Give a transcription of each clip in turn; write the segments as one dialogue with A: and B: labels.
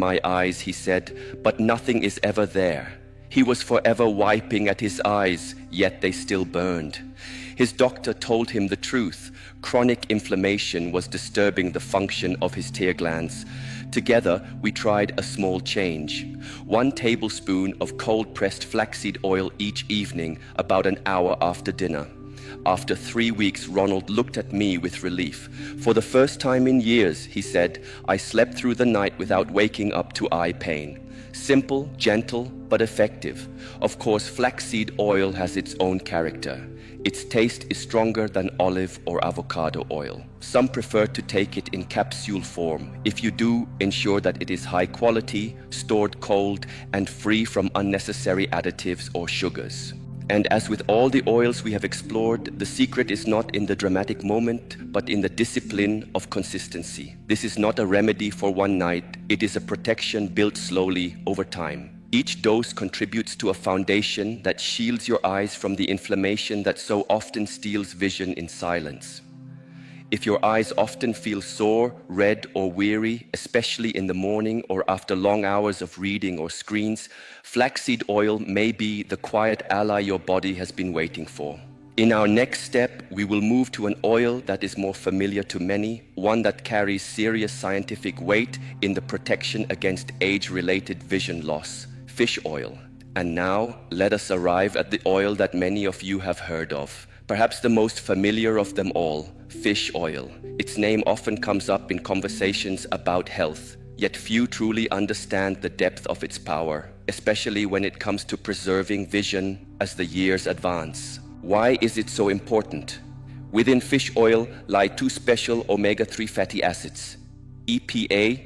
A: my eyes, he said, but nothing is ever there. He was forever wiping at his eyes, yet they still burned. His doctor told him the truth. Chronic inflammation was disturbing the function of his tear glands. Together, we tried a small change. 1 tablespoon of cold-pressed flaxseed oil each evening, about an hour after dinner. After 3 weeks, Ronald looked at me with relief. For the first time in years, he said, I slept through the night without waking up to eye pain. Simple, gentle, but effective. Of course, flaxseed oil has its own character. Its taste is stronger than olive or avocado oil. Some prefer to take it in capsule form. If you do, ensure that it is high quality, stored cold, and free from unnecessary additives or sugars. And as with all the oils we have explored, the secret is not in the dramatic moment, but in the discipline of consistency. This is not a remedy for one night. It is a protection built slowly over time. Each dose contributes to a foundation that shields your eyes from the inflammation that so often steals vision in silence. If your eyes often feel sore, red, or weary, especially in the morning or after long hours of reading or screens, flaxseed oil may be the quiet ally your body has been waiting for. In our next step, we will move to an oil that is more familiar to many, one that carries serious scientific weight in the protection against age-related vision loss: fish oil. And now, let us arrive at the oil that many of you have heard of. Perhaps the most familiar of them all, fish oil. Its name often comes up in conversations about health, yet few truly understand the depth of its power, especially when it comes to preserving vision as the years advance. Why is it so important? Within fish oil lie 2 special omega-3 fatty acids, EPA,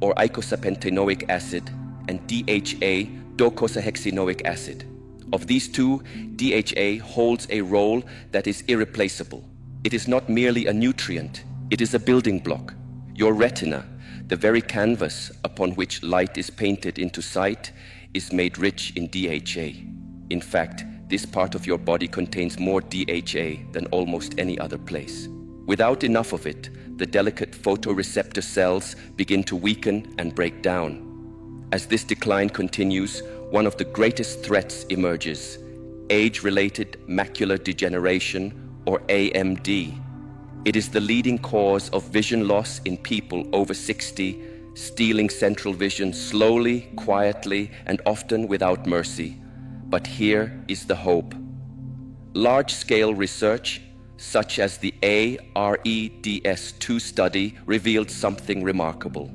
A: or eicosapentaenoic acid, and DHA, docosahexaenoic acid. Of these 2, DHA holds a role that is irreplaceable. It is not merely a nutrient, it is a building block. Your retina, the very canvas upon which light is painted into sight, is made rich in DHA. In fact, this part of your body contains more DHA than almost any other place. Without enough of it, the delicate photoreceptor cells begin to weaken and break down. As this decline continues, one of the greatest threats emerges: age-related macular degeneration, or AMD. It is the leading cause of vision loss in people over 60, stealing central vision slowly, quietly, and often without mercy. But here is the hope. Large-scale research, such as the AREDS2 study, revealed something remarkable.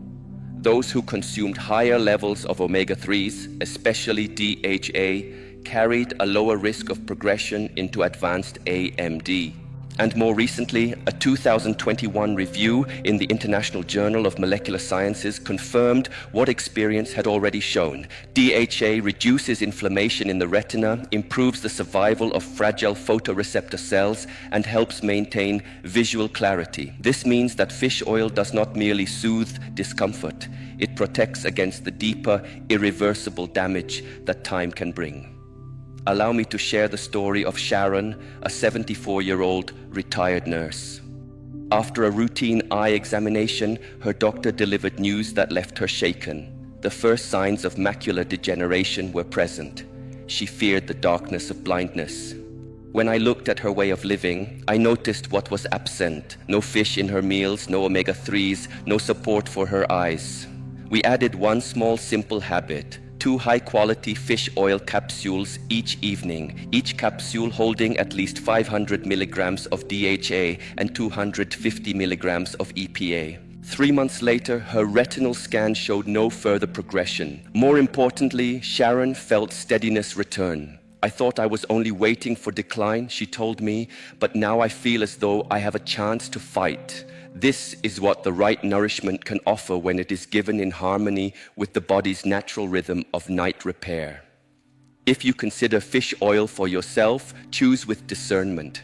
A: Those who consumed higher levels of omega-3s, especially DHA, carried a lower risk of progression into advanced AMD. And more recently, a 2021 review in the International Journal of Molecular Sciences confirmed what experience had already shown. DHA reduces inflammation in the retina, improves the survival of fragile photoreceptor cells, and helps maintain visual clarity. This means that fish oil does not merely soothe discomfort, it protects against the deeper, irreversible damage that time can bring. Allow me to share the story of Sharon, a 74-year-old retired nurse. After a routine eye examination, her doctor delivered news that left her shaken. The first signs of macular degeneration were present. She feared the darkness of blindness. When I looked at her way of living, I noticed what was absent: no fish in her meals, no omega-3s, no support for her eyes. We added one small simple habit: 2 high-quality fish oil capsules each evening, each capsule holding at least 500 milligrams of DHA and 250 milligrams of EPA. 3 months later, her retinal scan showed no further progression. More importantly, Sharon felt steadiness return. I thought I was only waiting for decline, she told me, but now I feel as though I have a chance to fight. This is what the right nourishment can offer when it is given in harmony with the body's natural rhythm of night repair. If you consider fish oil for yourself, choose with discernment.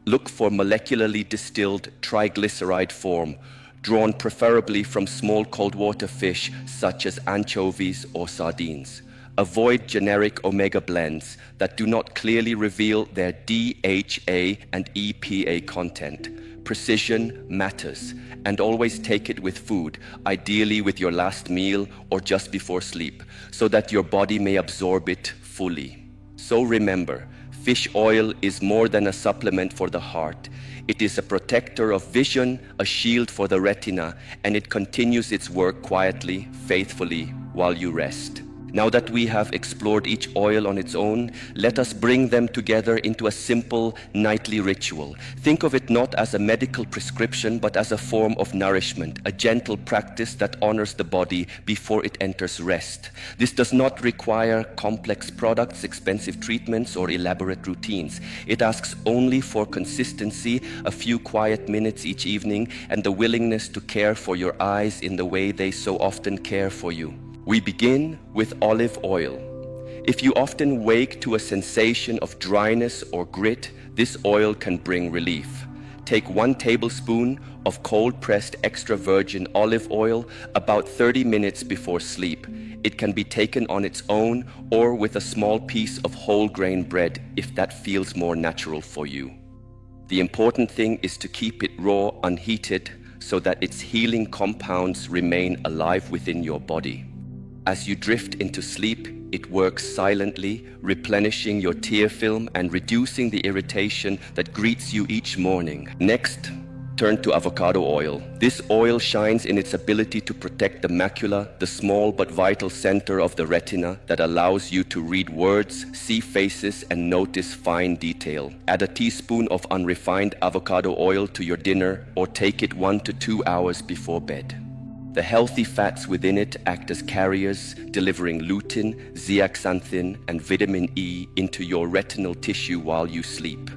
A: Look for molecularly distilled triglyceride form, drawn preferably from small cold water fish such as anchovies or sardines. Avoid generic omega blends that do not clearly reveal their DHA and EPA content. Precision matters, and always take it with food, ideally with your last meal or just before sleep, so that your body may absorb it fully. So remember, fish oil is more than a supplement for the heart. It is a protector of vision, a shield for the retina, and it continues its work quietly, faithfully, while you rest. Now that we have explored each oil on its own, let us bring them together into a simple nightly ritual. Think of it not as a medical prescription, but as a form of nourishment, a gentle practice that honors the body before it enters rest. This does not require complex products, expensive treatments, or elaborate routines. It asks only for consistency, a few quiet minutes each evening, and the willingness to care for your eyes in the way they so often care for you. We begin with olive oil. If you often wake to a sensation of dryness or grit, this oil can bring relief. Take 1 tablespoon of cold-pressed extra virgin olive oil about 30 minutes before sleep. It can be taken on its own or with a small piece of whole grain bread if that feels more natural for you. The important thing is to keep it raw, unheated, so that its healing compounds remain alive within your body. As you drift into sleep, it works silently, replenishing your tear film and reducing the irritation that greets you each morning. Next, turn to avocado oil. This oil shines in its ability to protect the macula, the small but vital center of the retina that allows you to read words, see faces, and notice fine detail. Add a teaspoon of unrefined avocado oil to your dinner or take it 1 to 2 hours before bed. The healthy fats within it act as carriers, delivering lutein, zeaxanthin, and vitamin E into your retinal tissue while you sleep.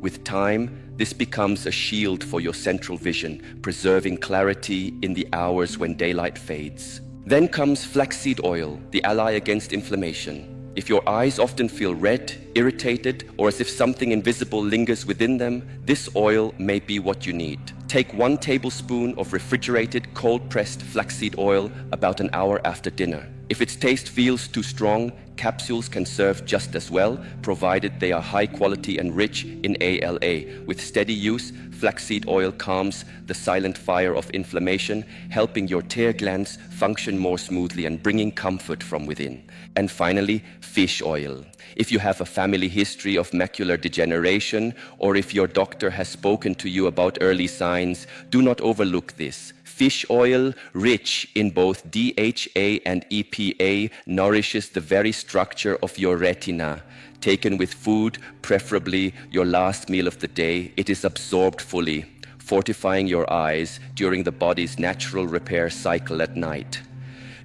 A: With time, this becomes a shield for your central vision, preserving clarity in the hours when daylight fades. Then comes flaxseed oil, the ally against inflammation. If your eyes often feel red, irritated, or as if something invisible lingers within them, this oil may be what you need. Take 1 tablespoon of refrigerated, cold-pressed flaxseed oil about an hour after dinner. If its taste feels too strong, capsules can serve just as well, provided they are high quality and rich in ALA. With steady use, flaxseed oil calms the silent fire of inflammation, helping your tear glands function more smoothly and bringing comfort from within. And finally, fish oil. If you have a family history of macular degeneration, or if your doctor has spoken to you about early signs, do not overlook this. Fish oil, rich in both DHA and EPA, nourishes the very structure of your retina. Taken with food, preferably your last meal of the day, it is absorbed fully, fortifying your eyes during the body's natural repair cycle at night.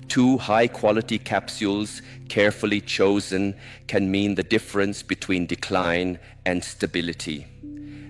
A: 2 high-quality capsules, carefully chosen, can mean the difference between decline and stability.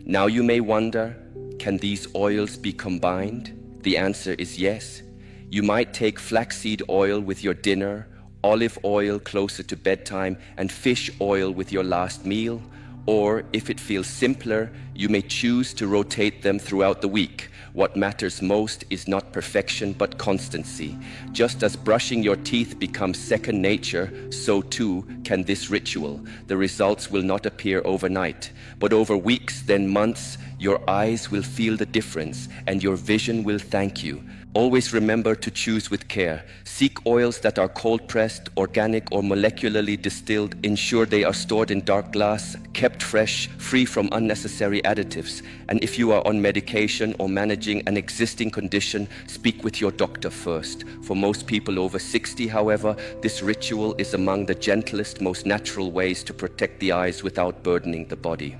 A: Now you may wonder, can these oils be combined? The answer is yes. You might take flaxseed oil with your dinner, olive oil closer to bedtime, and fish oil with your last meal. Or, if it feels simpler, you may choose to rotate them throughout the week. What matters most is not perfection, but constancy. Just as brushing your teeth becomes second nature, so too can this ritual. The results will not appear overnight, but over weeks, then months, your eyes will feel the difference, and your vision will thank you. Always remember to choose with care. Seek oils that are cold-pressed, organic, or molecularly distilled. Ensure they are stored in dark glass, kept fresh, free from unnecessary additives. And if you are on medication or managing an existing condition, speak with your doctor first. For most people over 60, however, this ritual is among the gentlest, most natural ways to protect the eyes without burdening the body.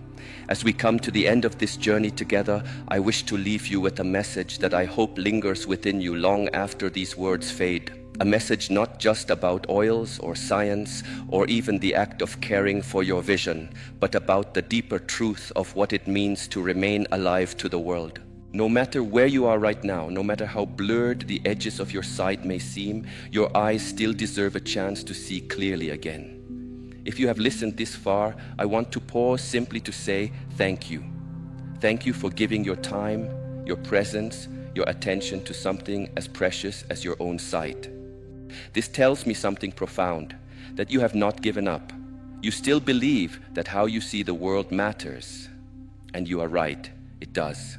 A: As we come to the end of this journey together, I wish to leave you with a message that I hope lingers within you long after these words fade. A message not just about oils or science or even the act of caring for your vision, but about the deeper truth of what it means to remain alive to the world. No matter where you are right now, no matter how blurred the edges of your sight may seem, your eyes still deserve a chance to see clearly again. If you have listened this far, I want to pause simply to say thank you. Thank you for giving your time, your presence, your attention to something as precious as your own sight. This tells me something profound, that you have not given up. You still believe that how you see the world matters. And you are right, it does.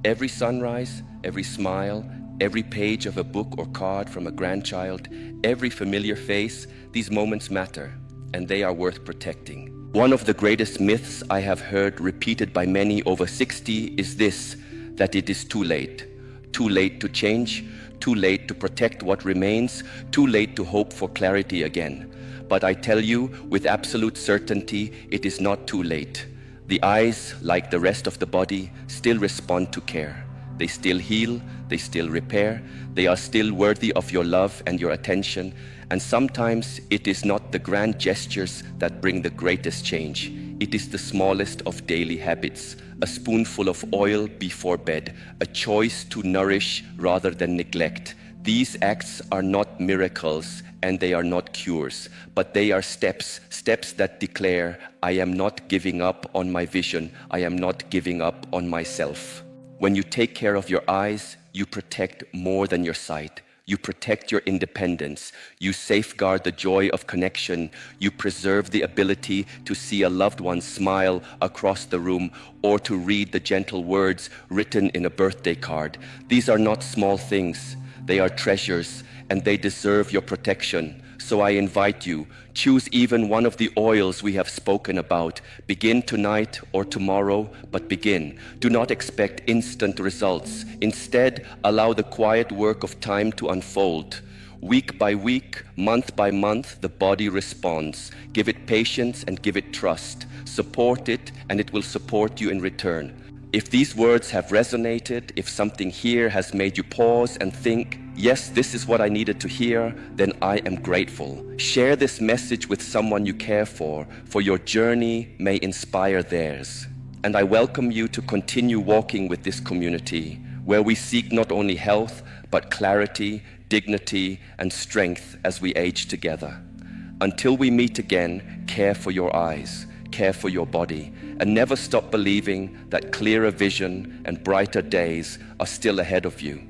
A: Every sunrise, every smile, every page of a book or card from a grandchild, every familiar face, these moments matter, and they are worth protecting. One of the greatest myths I have heard repeated by many over 60 is this, that it is too late. Too late to change, too late to protect what remains, too late to hope for clarity again. But I tell you, with absolute certainty, it is not too late. The eyes, like the rest of the body, still respond to care. They still heal, they still repair, they are still worthy of your love and your attention, and sometimes it is not the grand gestures that bring the greatest change. It is the smallest of daily habits, a spoonful of oil before bed, a choice to nourish rather than neglect. These acts are not miracles and they are not cures, but they are steps that declare, I am not giving up on my vision, I am not giving up on myself. When you take care of your eyes, you protect more than your sight. You protect your independence. You safeguard the joy of connection. You preserve the ability to see a loved one smile across the room or to read the gentle words written in a birthday card. These are not small things. They are treasures and they deserve your protection. So I invite you, choose even one of the oils we have spoken about. Begin tonight or tomorrow, but begin. Do not expect instant results. Instead, allow the quiet work of time to unfold. Week by week, month by month, the body responds. Give it patience and give it trust. Support it and it will support you in return. If these words have resonated, if something here has made you pause and think, yes, this is what I needed to hear, then I am grateful. Share this message with someone you care for your journey may inspire theirs. And I welcome you to continue walking with this community, where we seek not only health, but clarity, dignity, and strength as we age together. Until we meet again, care for your eyes, care for your body, and never stop believing that clearer vision and brighter days are still ahead of you.